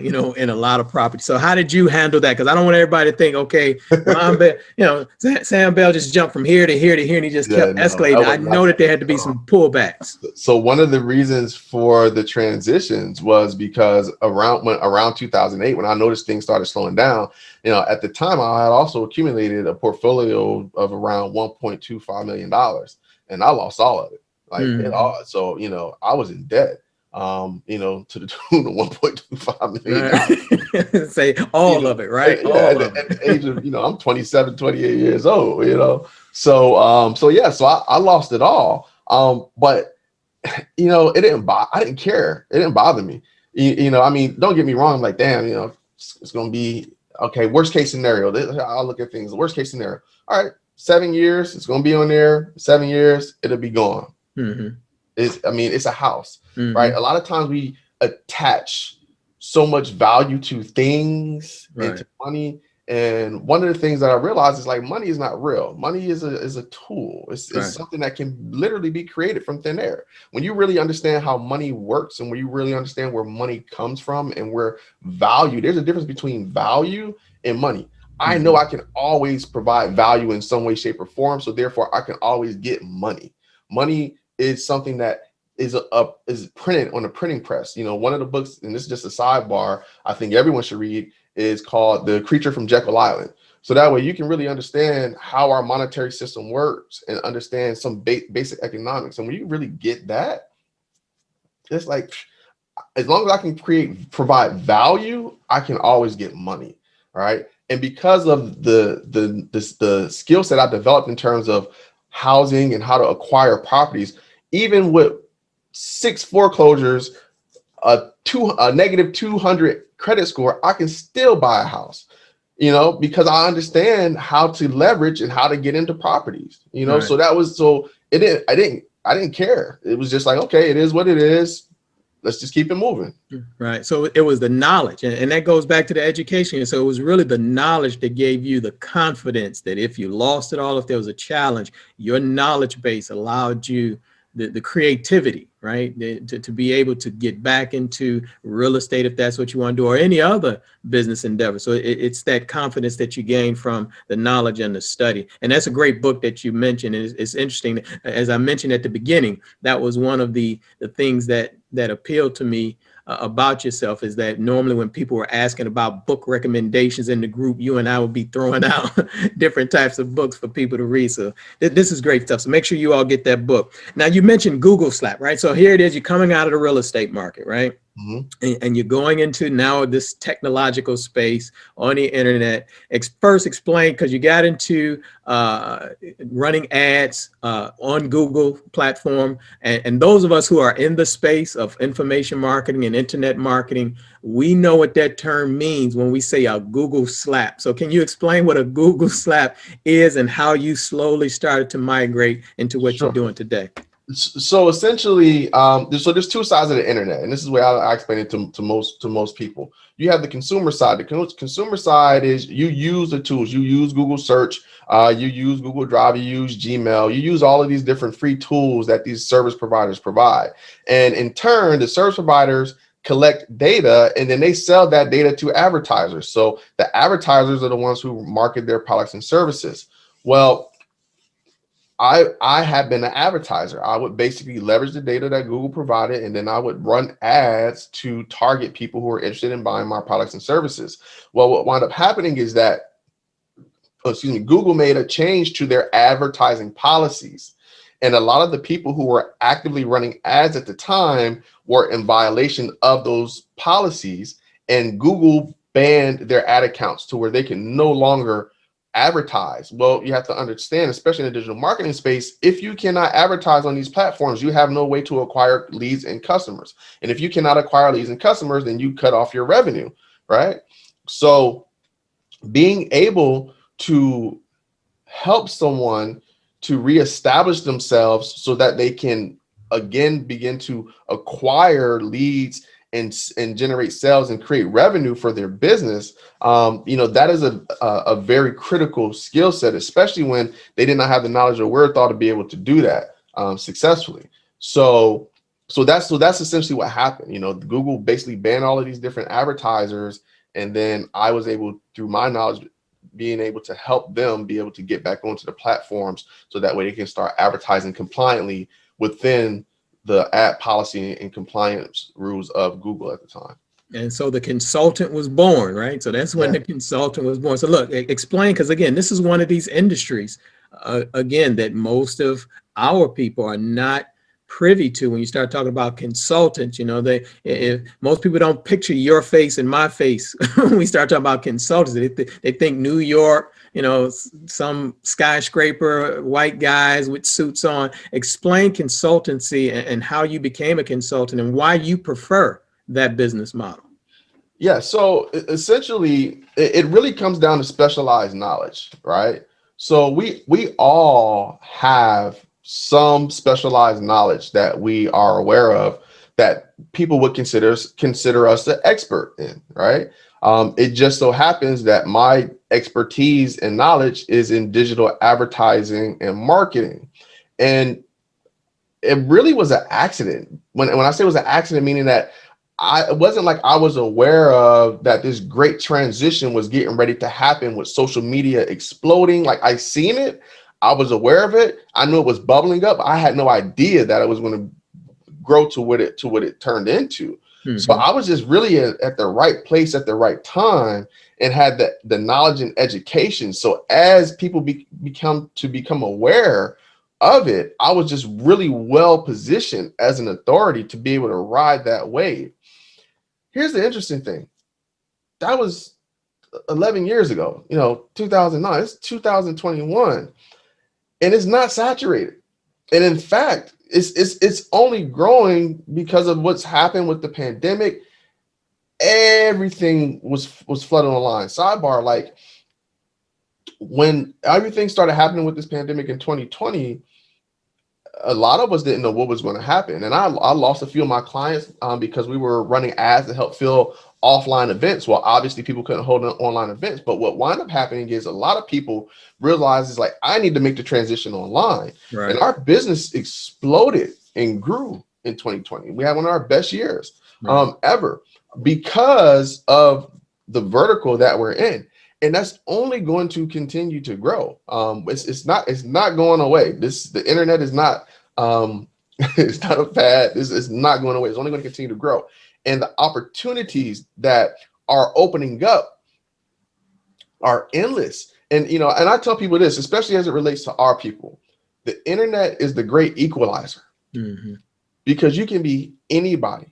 In a lot of property. So how did you handle that? Because I don't want everybody to think, okay, Ron Bell, Sam Bell just jumped from here to here to here, and he just Yeah, kept no, escalating. that I was not know the that there had case to at be all. some pullbacks. So one of the reasons for the transitions was because around 2008, when I noticed things started slowing down, at the time I had also accumulated a portfolio of around $1.25 million, and I lost all of it, like it Mhm. all. So I was in debt, to the tune of $1.25 million. Right. Say all of it, right? Yeah, All at of the it. age of, I'm 27, 28 years old, so yeah, so I lost it all. But it didn't I didn't care. It didn't bother me. you know, I mean, don't get me wrong. I'm like, damn, you know, it's going to be okay. Worst case scenario. I'll look at things. The worst case scenario. All right, 7 years. It's going to be on there. 7 years, it'll be gone. Mm-hmm. I mean, it's a house, right? A Mm-hmm. lot of times we attach so much value to things and Right. to money. And one of the things that I realized is like money is not real. Money is a tool. It's Right. something that can literally be created from thin air. When you really understand how money works and when you really understand where money comes from and where value, there's a difference between value and money. I know Mm-hmm. I can always provide value in some way, shape, or form. So therefore I can always get money. Money is something that is printed on a printing press. You know, one of the books, and this is just a sidebar, I think everyone should read, is called The Creature from Jekyll Island. So that way you can really understand how our monetary system works and understand some basic economics. And when you really get that, it's like as long as I can provide value, I can always get money. All right. And because of the skill set I developed in terms of housing and how to acquire properties, even with 6 foreclosures, a negative 200 credit score, I can still buy a house, you know, because I understand how to leverage and how to get into properties, you know. Right. So that was so it didn't I didn't care. It was just like, okay, it is what it is. Let's just keep it moving. Right. So it was the knowledge, and that goes back to the education. So it was really the knowledge that gave you the confidence that if you lost it all, if there was a challenge, your knowledge base allowed you the creativity, right? To be able to get back into real estate if that's what you want to do, or any other business endeavor. So it's that confidence that you gain from the knowledge and the study. And that's a great book that you mentioned. It's interesting. As I mentioned at the beginning, that was one of the things that appealed to me about yourself, is that normally when people were asking about book recommendations in the group, you and I would be throwing out different types of books for people to read. So this is great stuff. So make sure you all get that book. Now, you mentioned Google Slap, right? So here it is. You're coming out of the real estate market, right? Mhm. And you're going into now this technological space on the internet. First explain, because you got into running ads on Google platform. And those of us who are in the space of information marketing and internet marketing, we know what that term means when we say a Google slap. So can you explain what a Google slap is and how you slowly started to migrate into what you're Sure. doing today? So essentially, there's two sides of the internet, and this is where I explain it to most people. You have the consumer side. The consumer side is you use the tools. You use Google Search, you use Google Drive, you use Gmail, you use all of these different free tools that these service providers provide, and in turn, the service providers collect data and then they sell that data to advertisers. So the advertisers are the ones who market their products and services. Well, I have been an advertiser. I would basically leverage the data that Google provided, and then I would run ads to target people who are interested in buying my products and services. Well, what wound up happening is that, Google made a change to their advertising policies. And a lot of the people who were actively running ads at the time were in violation of those policies. And Google banned their ad accounts to where they can no longer advertise. Well, you have to understand, especially in the digital marketing space, if you cannot advertise on these platforms, you have no way to acquire leads and customers. And if you cannot acquire leads and customers, then you cut off your revenue, right? So being able to help someone to reestablish themselves so that they can again begin to acquire leads and generate sales and create revenue for their business. That is a very critical skill set, especially when they did not have the knowledge or wherewithal to be able to do that successfully. So that's essentially what happened. Google basically banned all of these different advertisers, and then I was able, through my knowledge, being able to help them be able to get back onto the platforms so that way they can start advertising compliantly within the ad policy and compliance rules of Google at the time. And so the consultant was born, right? So that's when Yeah. the consultant was born. So look, explain, because again, this is one of these industries, again, that most of our people are not privy to. When you start talking about consultants, if most people don't picture your face and my face when we start talking about consultants. They think New York, some skyscraper, white guys with suits on. Explain consultancy and how you became a consultant and why you prefer that business model? Yeah, so essentially, it really comes down to specialized knowledge, right? So we all have some specialized knowledge that we are aware of that people would consider us the expert in, right? It just so happens that my expertise and knowledge is in digital advertising and marketing, and it really was an accident. When I say it was an accident, meaning that it wasn't like I was aware of that this great transition was getting ready to happen with social media exploding. Like I seen it, I was aware of it. I knew it was bubbling up. I had no idea that it was going to grow to what it turned into. So Hmm. I was just really at the right place at the right time and had the knowledge and education. So as people become aware of it, I was just really well positioned as an authority to be able to ride that wave. Here's the interesting thing. That was 11 years ago, 2009. It's 2021, and it's not saturated. And in fact, it's only growing because of what's happened with the pandemic. Everything was flooded online. Sidebar, like when everything started happening with this pandemic in 2020, a lot of us didn't know what was going to happen. And I lost a few of my clients because we were running ads to help fill offline events. Well, obviously people couldn't hold online events, but what wound up happening is a lot of people realized is like, I need to make the transition online. And Right. our business exploded and grew in 2020. We had one of our best years Right. ever because of the vertical that we're in, and that's only going to continue to grow. It's not going away. The internet is not it's not a fad. This is not going away. It's only going to continue to grow, and the opportunities that are opening up are endless. And and I tell people this, especially as it relates to our people, the internet is the great equalizer Hmm. because you can be anybody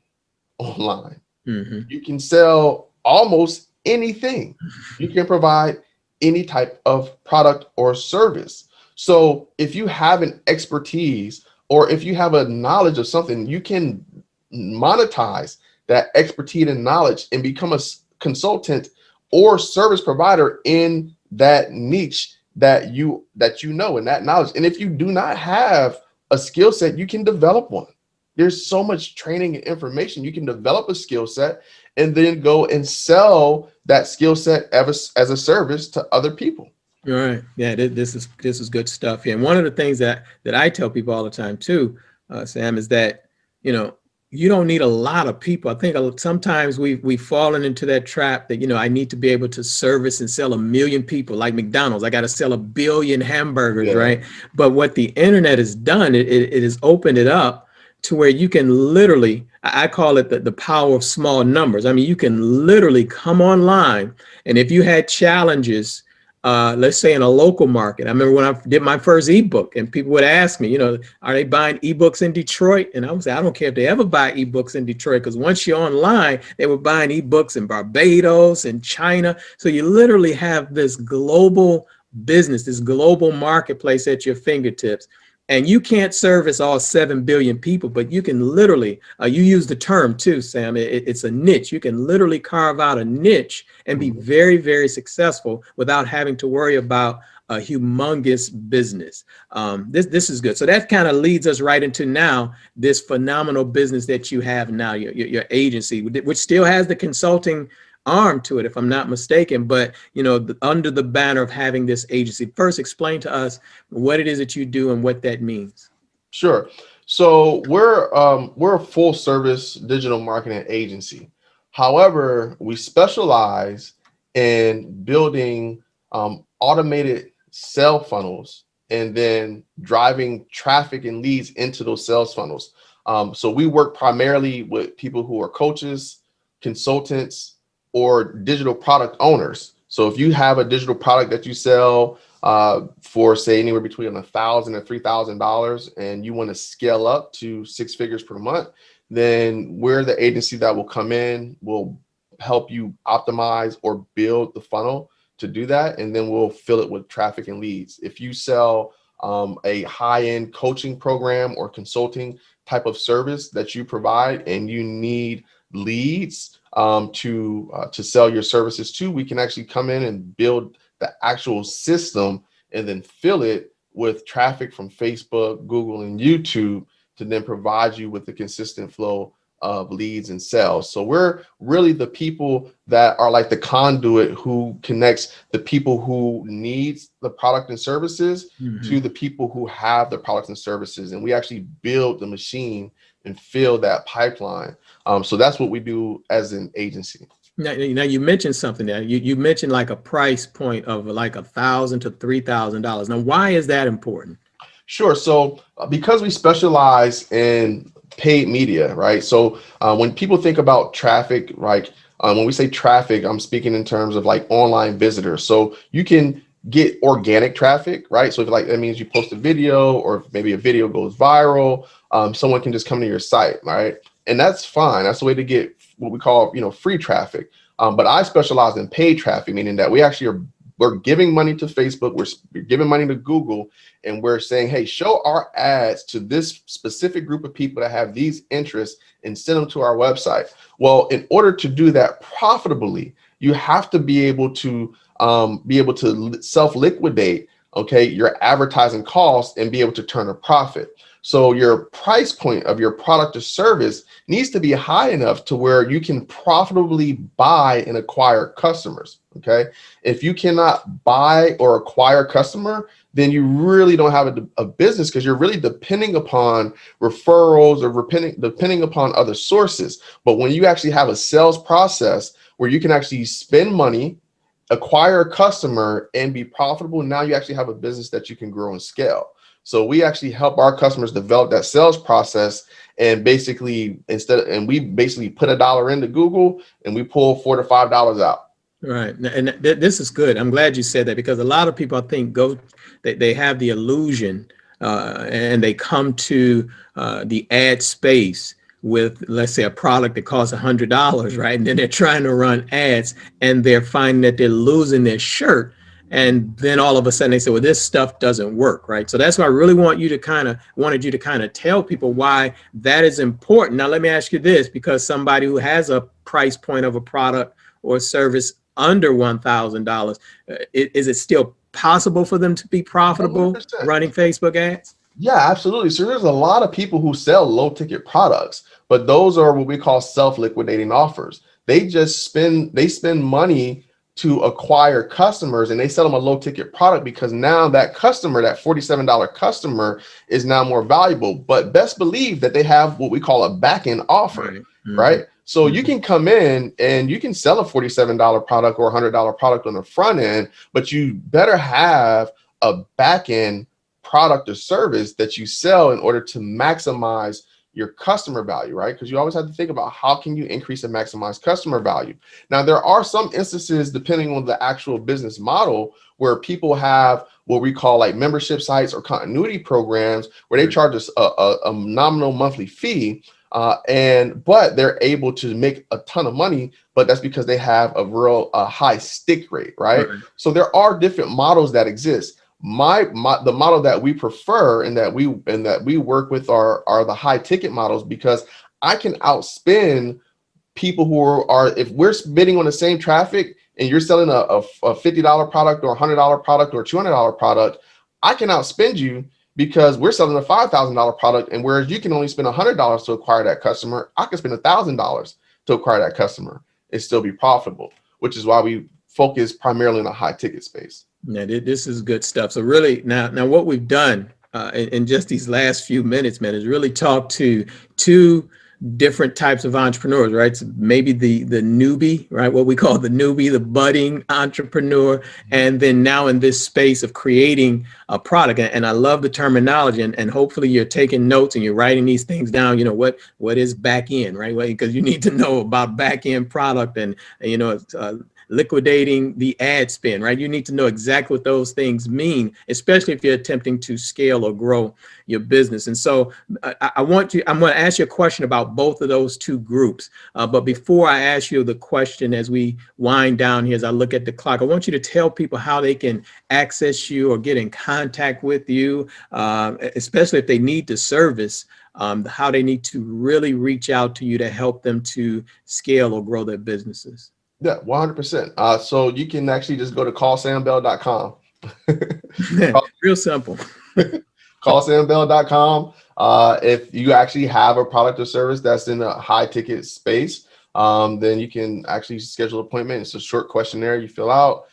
online. Hmm. You can sell almost anything. You can provide any type of product or service. So if you have an expertise or if you have a knowledge of something, you can monetize that expertise and knowledge and become a consultant or service provider in that niche that you know and that knowledge. And if you do not have a skill set, you can develop one. There's so much training and information. You can develop a skill set and then go and sell that skill set as a service to other people. All right. Yeah, this is good stuff. Yeah, and one of the things that I tell people all the time too, Sam, is that you know you don't need a lot of people. I think sometimes we've fallen into that trap that I need to be able to service and sell a million people like McDonald's. I got to sell a billion hamburgers, Yeah. right? But what the internet has done, it has opened it up to where you can literally, I call it the power of small numbers. I mean, you can literally come online, and if you had challenges, let's say in a local market. I remember when I did my first ebook and people would ask me, are they buying ebooks in Detroit? And I would say, I don't care if they ever buy ebooks in Detroit, because once you're online, they were buying ebooks in Barbados and China. So you literally have this global business, this global marketplace at your fingertips. And you can't service all 7 billion people, but you can literally, you use the term too, Sam, it's a niche. You can literally carve out a niche and be Mhm. very, very successful without having to worry about a humongous business. This is good. So that kind of leads us right into now this phenomenal business that you have now, your agency, which still has the consulting arm to it, if I'm not mistaken. But under the banner of having this agency, first explain to us what it is that you do and what that means. Sure. So we're a full service digital marketing agency. However, we specialize in building automated sale funnels and then driving traffic and leads into those sales funnels. So we work primarily with people who are coaches, consultants, or digital product owners. So if you have a digital product that you sell for say anywhere between $1,000 and $3,000, and you want to scale up to 6 figures per month, then we're the agency that will come in, will help you optimize or build the funnel to do that, and then we'll fill it with traffic and leads. If you sell a high-end coaching program or consulting type of service that you provide, and you need leads to sell your services to. We can actually come in and build the actual system and then fill it with traffic from Facebook, Google, and YouTube to then provide you with the consistent flow of leads and sales. So we're really the people that are like the conduit who connects the people who needs the product and services to the people who have the products and services. And we actually build the machine and fill that pipeline. So that's what we do as an agency. Now you mentioned something there. You mentioned like a price point of like $1,000 to $3,000. Now, why is that important? Sure. So because we specialize in paid media, right? So when people think about traffic, right? When we say traffic, I'm speaking in terms of like online visitors. So you can get organic traffic, right? So if like that means you post a video, or maybe a video goes viral, someone can just come to your site, right? And that's fine. That's the way to get what we call, free traffic. But I specialize in paid traffic, meaning that we're giving money to Facebook, we're giving money to Google, and we're saying, hey, show our ads to this specific group of people that have these interests and send them to our website. Well, in order to do that profitably, you have to be able to self-liquidate, okay, your advertising costs and be able to turn a profit. So your price point of your product or service needs to be high enough to where you can profitably buy and acquire customers. Okay. If you cannot buy or acquire a customer, then you really don't have a business, because you're really depending upon referrals or depending upon other sources. But when you actually have a sales process where you can actually spend money, acquire a customer, and be profitable, now you actually have a business that you can grow and scale. So we actually help our customers develop that sales process, and we basically put $1 into Google and we pull $4 to $5 out. Right. And this is good. I'm glad you said that, because a lot of people, I think, they have the illusion and they come to the ad space with, let's say, a product that costs $100, right? And then they're trying to run ads and they're finding that they're losing their shirt. And then all of a sudden they say, well, this stuff doesn't work, right? So that's why I really wanted you to kind of tell people why that is important. Now, let me ask you this, because somebody who has a price point of a product or service under $1,000, is it still possible for them to be profitable 100%. running Facebook ads? Yeah, absolutely. So there's a lot of people who sell low ticket products, but those are what we call self-liquidating offers. They spend money to acquire customers, and they sell them a low ticket product because now that customer, that $47 customer, is now more valuable. But best believe that they have what we call a back end offer, Right. Mm-hmm. right? So you can come in and you can sell a $47 product or $100 product on the front end, but you better have a back end product or service that you sell in order to maximize your customer value, right? Because you always have to think about how can you increase and maximize customer value. Now, there are some instances, depending on the actual business model, where people have what we call like membership sites or continuity programs where they charge us a nominal monthly fee, but they're able to make a ton of money, but that's because they have a real high stick rate, right? So there are different models that exist. The model that we prefer and that we work with are the high ticket models, because I can outspend people who are if we're bidding on the same traffic and you're selling a $50 product or $100 product or $200 product, I can outspend you because we're selling a $5,000 product, and whereas you can only spend $100 to acquire that customer, I can spend $1,000 to acquire that customer and still be profitable, which is why we focus primarily on a high ticket space. Yeah, this is good stuff. So really, now what we've done in just these last few minutes, man, is really talk to two different types of entrepreneurs, right? So maybe the newbie, right? What we call the newbie, the budding entrepreneur, and then now in this space of creating a product. And I love the terminology, and hopefully you're taking notes and you're writing these things down. You know, what is back end, right? Because you need to know about back end product, and liquidating the ad spend, right? You need to know exactly what those things mean, especially if you're attempting to scale or grow your business. And so I'm going to ask you a question about both of those two groups. But before I ask you the question, as we wind down here, as I look at the clock, I want you to tell people how they can access you or get in contact with you, especially if they need the service, how they need to really reach out to you to help them to scale or grow their businesses. Yeah, 100%. So you can actually just go to callsambell.com. Real simple. Callsambell.com. If you actually have a product or service that's in a high ticket space, then you can actually schedule an appointment. It's a short questionnaire you fill out,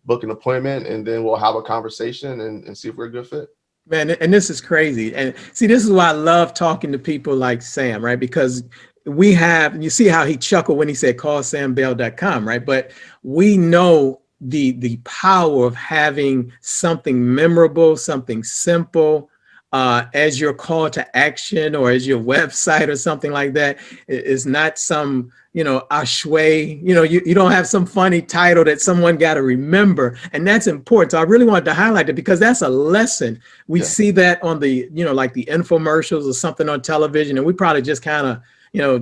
book an appointment, and then we'll have a conversation and see if we're a good fit. Man, and this is crazy. And see, this is why I love talking to people like Sam, right? Because we have, you see how he chuckled when he said callsambell.com, right? But we know the power of having something memorable, something simple, as your call to action or as your website or something like that. Is not some, ashway, you don't have some funny title that someone got to remember. And that's important. So I really wanted to highlight it because that's a lesson. We Yeah. see that on the, like the infomercials or something on television, and we probably just kind of,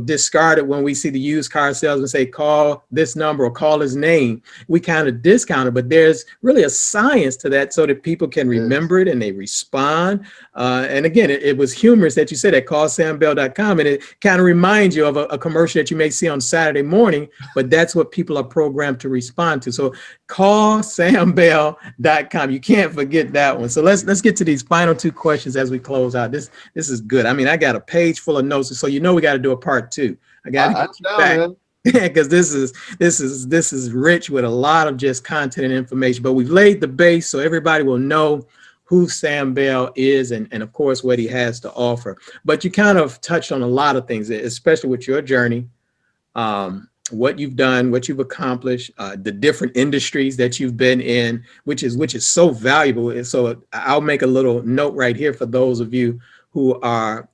discard it when we see the used car salesman say, call this number or call his name. We kind of discount it, but there's really a science to that so that people can remember it and they respond. And again, it was humorous that you said that, callsambell.com, and it kind of reminds you of a commercial that you may see on Saturday morning, but that's what people are programmed to respond to. So callsambell.com. You can't forget that one. So let's get to these final two questions as we close out. This is good. I mean, I got a page full of notes, so we got to do a part two. I got to get you back. Man. Because this is rich with a lot of just content and information. But we've laid the base so everybody will know who Sam Bell is and of course what he has to offer. But you kind of touched on a lot of things, especially with your journey, what you've done, what you've accomplished, the different industries that you've been in, which is so valuable. And so I'll make a little note right here for those of you who are,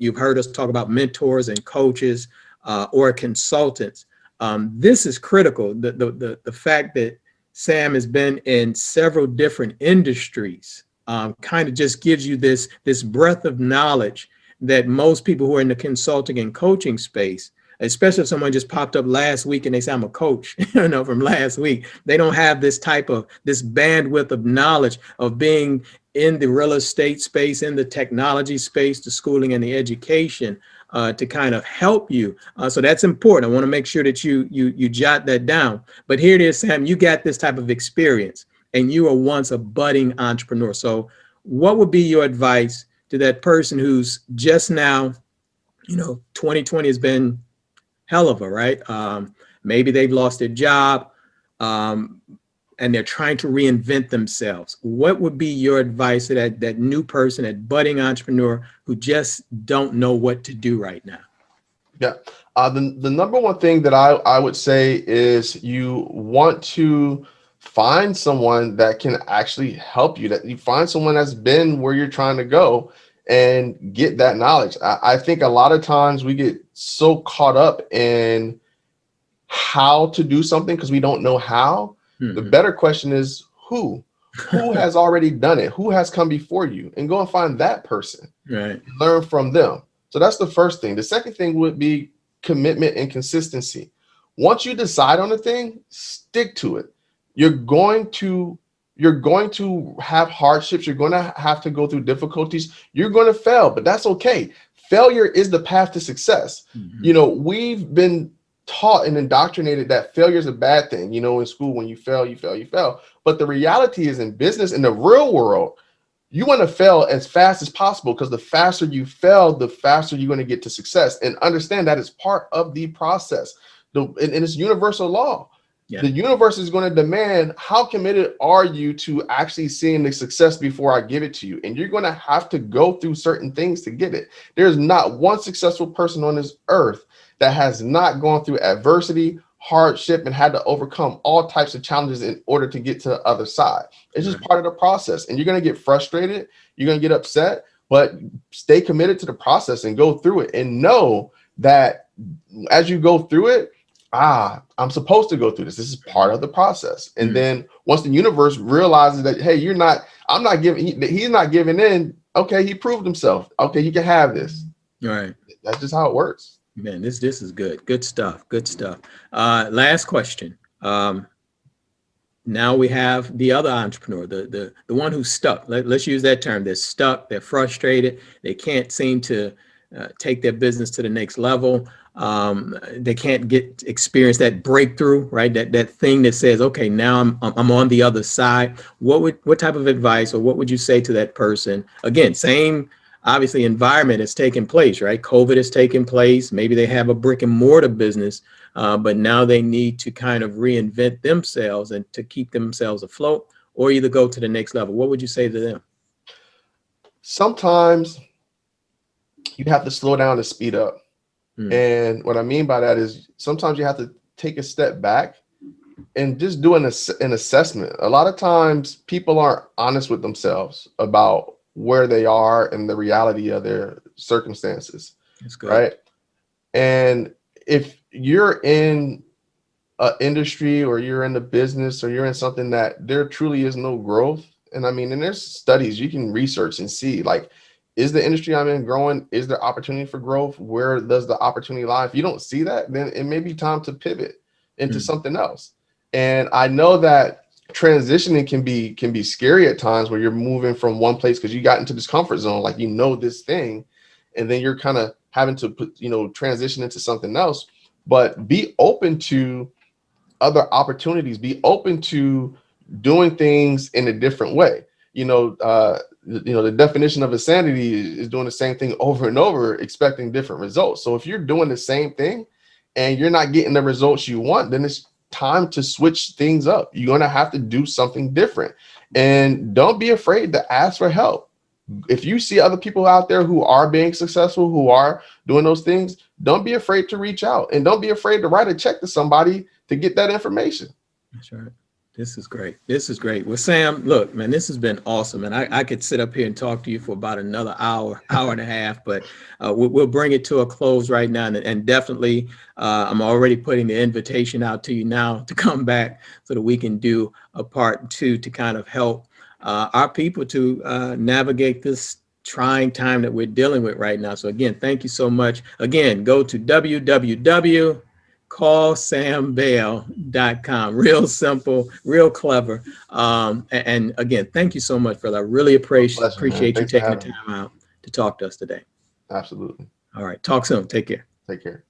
you've heard us talk about mentors and coaches or consultants. This is critical. The fact that Sam has been in several different industries kind of just gives you this breadth of knowledge that most people who are in the consulting and coaching space, especially if someone just popped up last week and they say, I'm a coach, from last week, they don't have this bandwidth of knowledge of being in the real estate space, in the technology space, the schooling and the education to kind of help you. So that's important. I want to make sure that you jot that down. But here it is, Sam, you got this type of experience and you were once a budding entrepreneur. So what would be your advice to that person who's just now, 2020 has been hell of a, right? Maybe they've lost their job and they're trying to reinvent themselves. What would be your advice to that new person, that budding entrepreneur who just don't know what to do right now? Yeah. The number one thing that I would say is you want to find someone that can actually help you, that you find someone that's been where you're trying to go and get that knowledge. I think a lot of times we get so caught up in how to do something because we don't know how. Mm-hmm. The better question is who has already done it, who has come before you, and go and find that person, right? Learn from them. So that's the first thing. The second thing would be commitment and consistency. Once you decide on a thing, stick to it. You're going to have hardships. You're going to have to go through difficulties. You're going to fail, but that's okay. Failure is the path to success. Mm-hmm. We've been taught and indoctrinated that failure is a bad thing. In school, when you fail, you fail, you fail. But the reality is, in business, in the real world, you want to fail as fast as possible, because the faster you fail, the faster you're going to get to success. And understand that is part of the process. And it's universal law. Yeah. The universe is going to demand, how committed are you to actually seeing the success before I give it to you? And you're going to have to go through certain things to get it. There's not one successful person on this earth that has not gone through adversity, hardship, and had to overcome all types of challenges in order to get to the other side. It's just part of the process. And you're going to get frustrated. You're going to get upset, but stay committed to the process and go through it, and know that as you go through it, I'm supposed to go through this. This is part of the process. And Mm, then once the universe realizes that, hey, I'm not giving, he's not giving in. Okay, he proved himself. Okay, you can have this. all right. That's just how it works. Man, this is good. Good stuff. Good stuff. Last question. Now we have the other entrepreneur, the one who's stuck. Let's use that term. They're stuck. They're frustrated. They can't seem to take their business to the next level. They can't experience that breakthrough, right? That thing that says, okay, now I'm on the other side. What type of advice, or what would you say to that person? Again, same obviously environment has taken place, right? COVID has taken place. Maybe they have a brick and mortar business, but now they need to kind of reinvent themselves and to keep themselves afloat, or either go to the next level. What would you say to them? Sometimes you have to slow down to speed up. Mm, And what I mean by that is sometimes you have to take a step back and just do an assessment. A lot of times people aren't honest with themselves about where they are and the reality of their circumstances, that's good. right? And if you're in an industry, or you're in the business, or you're in something that there truly is no growth, and I mean, and there's studies you can research and see, like, is the industry I'm in growing? Is there opportunity for growth? Where does the opportunity lie? If you don't see that, then it may be time to pivot into Mm, something else. And I know that transitioning can be scary at times, where you're moving from one place because you got into this comfort zone, like, this thing, and then you're kind of having to transition into something else. But be open to other opportunities. Be open to doing things in a different way. The definition of insanity is doing the same thing over and over, expecting different results. So if you're doing the same thing and you're not getting the results you want, then it's time to switch things up. You're going to have to do something different. And don't be afraid to ask for help. If you see other people out there who are being successful, who are doing those things, don't be afraid to reach out, and don't be afraid to write a check to somebody to get that information. that's right. This is great. This is great. Well, Sam, look, man, this has been awesome. And I could sit up here and talk to you for about another hour, hour and a half, but we'll bring it to a close right now. And definitely, I'm already putting the invitation out to you now to come back so that we can do a part two to kind of help our people to navigate this trying time that we're dealing with right now. So again, thank you so much. Again, go to www.callsambale.com. Real simple, real clever. And again, thank you so much, brother. I really My pleasure, man. appreciate you Thanks for taking the having me. time out to talk to us today. Absolutely. All right. Talk soon. Take care. Take care.